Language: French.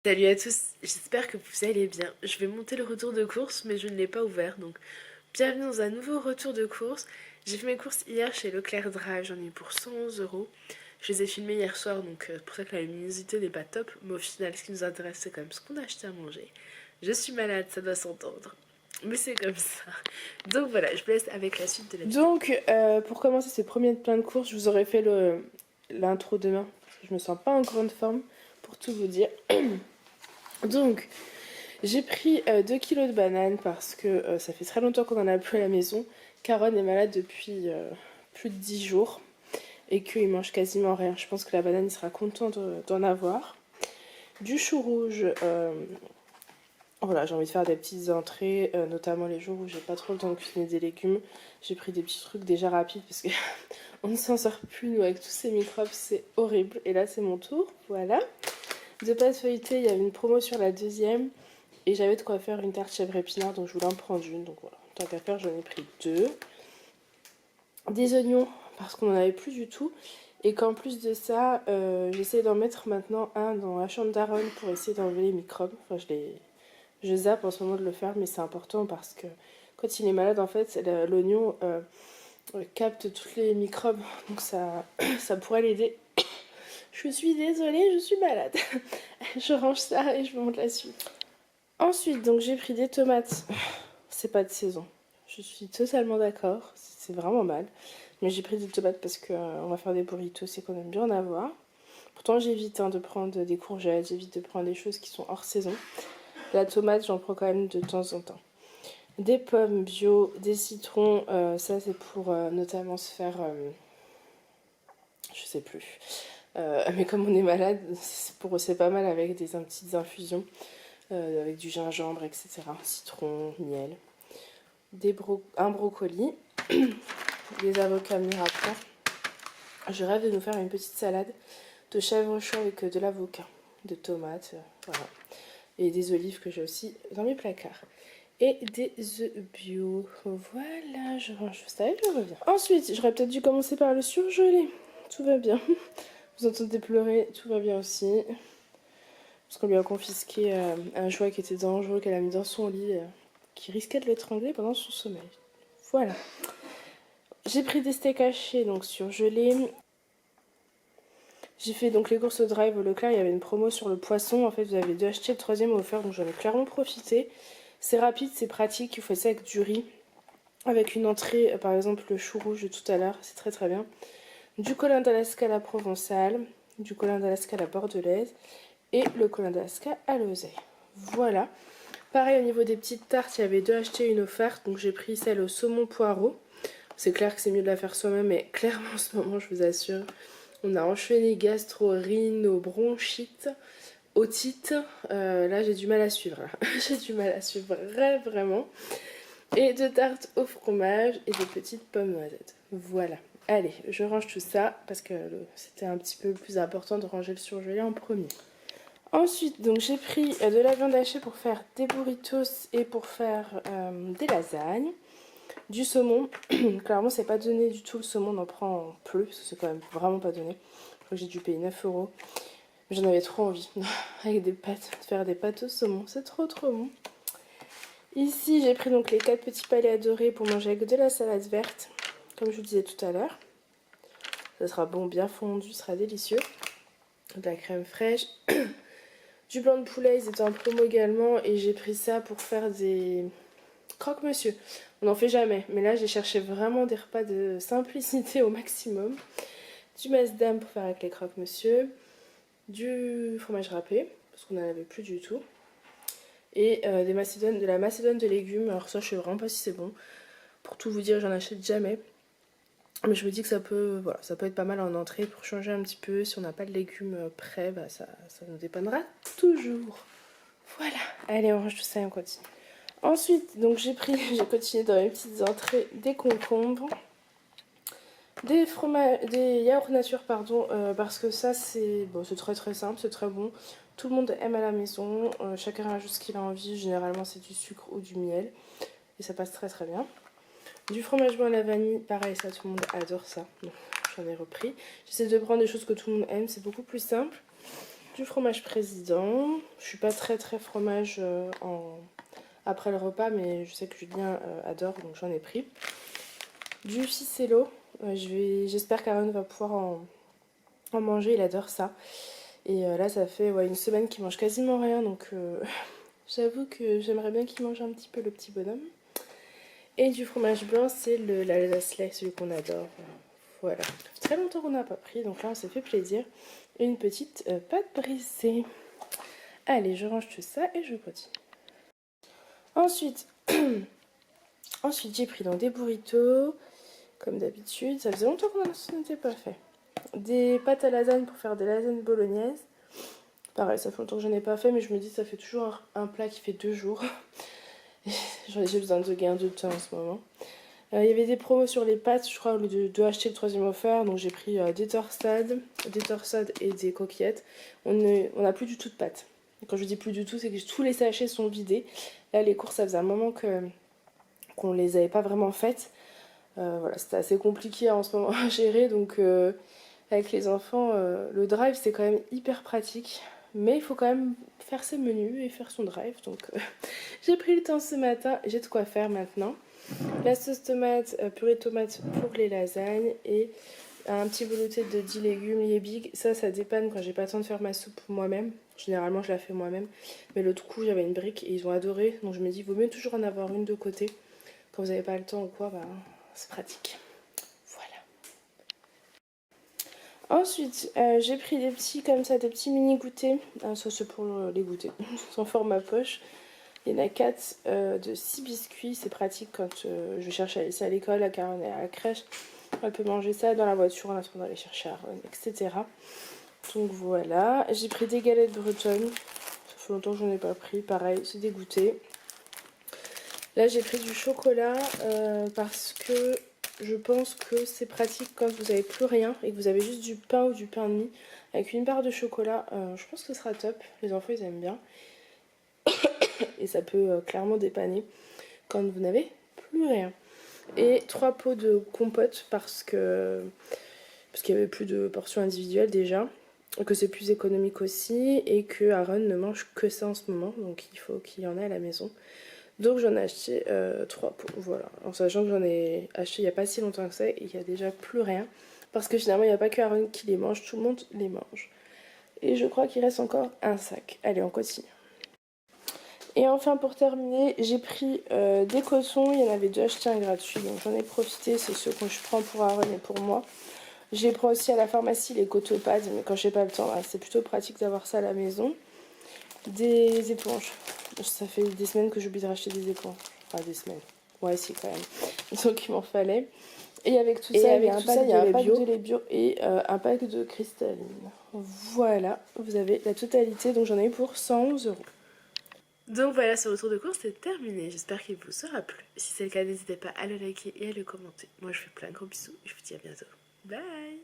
Salut à tous, j'espère que vous allez bien. Je vais monter le retour de course, mais je ne l'ai pas ouvert, donc bienvenue dans un nouveau retour de course. J'ai fait mes courses hier chez Leclerc Drive, j'en ai eu pour 111 €. Je les ai filmées hier soir, donc c'est pour ça que la luminosité n'est pas top, mais au final, ce qui nous intéresse, c'est quand même ce qu'on a acheté à manger. Je suis malade, ça doit s'entendre, mais c'est comme ça. Donc voilà, je vous laisse avec la suite de la vidéo. Donc, pour commencer ces premiers plein de courses, je vous aurais fait l'intro demain, parce que je me sens pas en grande forme, pour tout vous dire. Donc, j'ai pris 2 kilos de bananes parce que ça fait très longtemps qu'on en a plus à la maison. Caron est malade depuis plus de 10 jours et qu'il mange quasiment rien. Je pense que la banane, il sera content d'en avoir. Du chou rouge, voilà, j'ai envie de faire des petites entrées, notamment les jours où j'ai pas trop le temps de cuisiner des légumes. J'ai pris des petits trucs déjà rapides parce que on ne s'en sort plus, nous, avec tous ces microbes, c'est horrible. Et là, c'est mon tour, voilà. De pâte feuilletée, il y avait une promo sur la deuxième. Et j'avais de quoi faire une tarte chèvre épinard, donc je voulais en prendre une. Donc voilà, tant qu'à faire, j'en ai pris 2. Des oignons, parce qu'on n'en avait plus du tout. Et qu'en plus de ça, j'essaie d'en mettre maintenant un dans la chambre d'Aaron pour essayer d'enlever les microbes. Enfin, je zappe en ce moment de le faire, mais c'est important parce que quand il est malade, en fait, l'oignon capte tous les microbes. Donc ça pourrait l'aider. Je suis désolée, je suis malade. Je range ça et je vous montre la suite. Ensuite, donc j'ai pris des tomates. C'est pas de saison. Je suis totalement d'accord. C'est vraiment mal. Mais j'ai pris des tomates parce qu'on va faire des burritos et qu'on aime bien en avoir. Pourtant, j'évite de prendre des courgettes, j'évite de prendre des choses qui sont hors saison. La tomate, j'en prends quand même de temps en temps. Des pommes bio, des citrons. Ça, c'est pour notamment se faire. Je sais plus. Mais comme on est malade, c'est pas mal avec des petites infusions. Avec du gingembre, etc. Citron, miel. Un brocoli, des avocats Miracle. Je rêve de nous faire une petite salade de chèvre chaud avec de l'avocat, de tomates, voilà. Et des olives que j'ai aussi dans mes placards. Et des œufs bio. Voilà, je range ça et je reviens. Ensuite, j'aurais peut-être dû commencer par le surgelé. Tout va bien. Vous entendez pleurer, tout va bien aussi. Parce qu'on lui a confisqué un jouet qui était dangereux, qu'elle a mis dans son lit, qui risquait de l'étrangler pendant son sommeil. Voilà. J'ai pris des steaks hachés, donc surgelés. J'ai fait donc les courses au drive au Leclerc, il y avait une promo sur le poisson. En fait, vous avez 2 achetés, le troisième offert, donc j'en ai clairement profité. C'est rapide, c'est pratique, il faut ça avec du riz. Avec une entrée, par exemple le chou rouge de tout à l'heure, c'est très très bien. Du colin d'Alaska à la provençale, du colin d'Alaska à la bordelaise et le colin d'Alaska à l'oseille. Voilà. Pareil au niveau des petites tartes, il y avait 2 achetés, une offerte, donc j'ai pris celle au saumon poireau. C'est clair que c'est mieux de la faire soi-même, mais clairement en ce moment, je vous assure, on a enchaîné gastro, rhino, bronchite, otite. Là, j'ai du mal à suivre. J'ai du mal à suivre, vraiment. Et 2 tartes au fromage et des petites pommes noisettes. Voilà. Allez, je range tout ça parce que c'était un petit peu plus important de ranger le surgelé en premier. Ensuite, donc j'ai pris de la viande hachée pour faire des burritos et pour faire des lasagnes. Du saumon, clairement c'est pas donné du tout le saumon, on en prend plus, parce que c'est quand même vraiment pas donné. Je crois que j'ai dû payer 9 €. J'en avais trop envie, avec des pâtes, de faire des pâtes au saumon, c'est trop trop bon. Ici j'ai pris donc les 4 petits palets adorés pour manger avec de la salade verte, comme je vous disais tout à l'heure. Ça sera bon, bien fondu, ça sera délicieux. De la crème fraîche. Du blanc de poulet, ils étaient en promo également, et j'ai pris ça pour faire des croque-monsieur. On n'en fait jamais, mais là j'ai cherché vraiment des repas de simplicité au maximum. Du mesdam pour faire avec les croque-monsieur, du fromage râpé, parce qu'on n'en avait plus du tout, et de la macédoine de légumes. Alors ça je sais vraiment pas si c'est bon. Pour tout vous dire, j'en achète jamais. Mais je me dis que ça peut, voilà, ça peut être pas mal en entrée pour changer un petit peu. Si on n'a pas de légumes prêts, bah ça nous dépannera toujours. Voilà, allez on range tout ça et on continue. Ensuite, donc j'ai continué dans les petites entrées des concombres, des yaourts nature, pardon, parce que ça c'est bon, c'est très très simple, c'est très bon. Tout le monde aime à la maison, chacun rajoute ce qu'il a envie, généralement c'est du sucre ou du miel, et ça passe très très bien. Du fromage blanc à la vanille, pareil, ça tout le monde adore ça, donc j'en ai repris. J'essaie de prendre des choses que tout le monde aime, c'est beaucoup plus simple. du fromage président. Je suis pas très fromage après le repas, mais je sais que Julien adore, donc j'en ai pris. Du ficello. J'espère qu'Aaron va pouvoir en manger, il adore ça. Et là, ça fait une semaine qu'il mange quasiment rien, donc j'avoue que j'aimerais bien qu'il mange un petit peu, le petit bonhomme. Et du fromage blanc, c'est l'Alsace-Lait, celui qu'on adore. Voilà. Ça fait très longtemps qu'on n'a pas pris, donc là, on s'est fait plaisir. Une petite pâte brisée. Allez, je range tout ça et je continue. Ensuite, j'ai pris donc des burritos, comme d'habitude. Ça faisait longtemps qu'on n'en était pas fait. Des pâtes à lasagne pour faire des lasagnes bolognaises. Pareil, ça fait longtemps que je n'en ai pas fait, mais je me dis que ça fait toujours un plat qui fait 2 jours. J'ai besoin de gain de temps en ce moment. Il y avait des promos sur les pâtes, je crois, au lieu de acheter le 3e offert. Donc j'ai pris des torsades et des coquillettes. On n'a plus du tout de pâtes. Quand je dis plus du tout, c'est que tous les sachets sont vidés. Là, les courses, ça faisait un moment qu'on les avait pas vraiment faites. Voilà, c'était assez compliqué en ce moment à gérer. Donc avec les enfants, le drive, c'est quand même hyper pratique. Mais il faut quand même faire ses menus et faire son drive. Donc j'ai pris le temps ce matin. J'ai de quoi faire maintenant. La sauce tomate, purée de tomate pour les lasagnes et un petit velouté de 10 légumes Liebig. Ça dépanne quand j'ai pas le temps de faire ma soupe moi-même. Généralement, je la fais moi-même. Mais l'autre coup, j'avais une brique et ils ont adoré. Donc je me dis, il vaut mieux toujours en avoir une de côté. Quand vous n'avez pas le temps ou quoi, bah, c'est pratique. Voilà. Ensuite, j'ai pris des petits comme ça, des petits mini goûters. Ça, c'est pour les goûters, sans format poche. Il y en a 4 de 6 biscuits, c'est pratique quand je cherche à laisser à l'école, à Karen est à la crèche. Elle peut manger ça dans la voiture en attendant d'aller chercher Aaron, etc. Donc voilà, j'ai pris des galettes bretonnes. Ça fait longtemps que j'en ai pas pris, pareil, c'est dégoûté. Là j'ai pris du chocolat parce que je pense que c'est pratique quand vous n'avez plus rien et que vous avez juste du pain ou du pain de mie. Avec une barre de chocolat, je pense que ce sera top. Les enfants ils aiment bien. Et ça peut clairement dépanner quand vous n'avez plus rien. Et 3 pots de compote parce qu'il n'y avait plus de portions individuelles déjà, que c'est plus économique aussi et que Aaron ne mange que ça en ce moment, donc il faut qu'il y en ait à la maison. Donc j'en ai acheté 3 pots, voilà, en sachant que j'en ai acheté il n'y a pas si longtemps que ça et il n'y a déjà plus rien, parce que finalement il n'y a pas que Aaron qui les mange, tout le monde les mange. Et je crois qu'il reste encore un sac. Allez, on continue. Et enfin pour terminer, j'ai pris des cotons, il y en avait 2 achetés un gratuit, donc j'en ai profité, c'est ceux que je prends pour Aaron et pour moi. J'ai pris aussi à la pharmacie les cotopads, mais quand j'ai pas le temps, c'est plutôt pratique d'avoir ça à la maison. Des éponges, ça fait des semaines que j'oublie de racheter des éponges, enfin des semaines, ouais si quand même, donc il m'en fallait. Et avec tout ça, il y a un pack de lait bio et un pack de cristalline. Voilà, vous avez la totalité, donc j'en ai eu pour 111 €. Donc voilà, ce retour de course est terminé. J'espère qu'il vous aura plu. Si c'est le cas, n'hésitez pas à le liker et à le commenter. Moi, je fais plein de gros bisous et je vous dis à bientôt. Bye!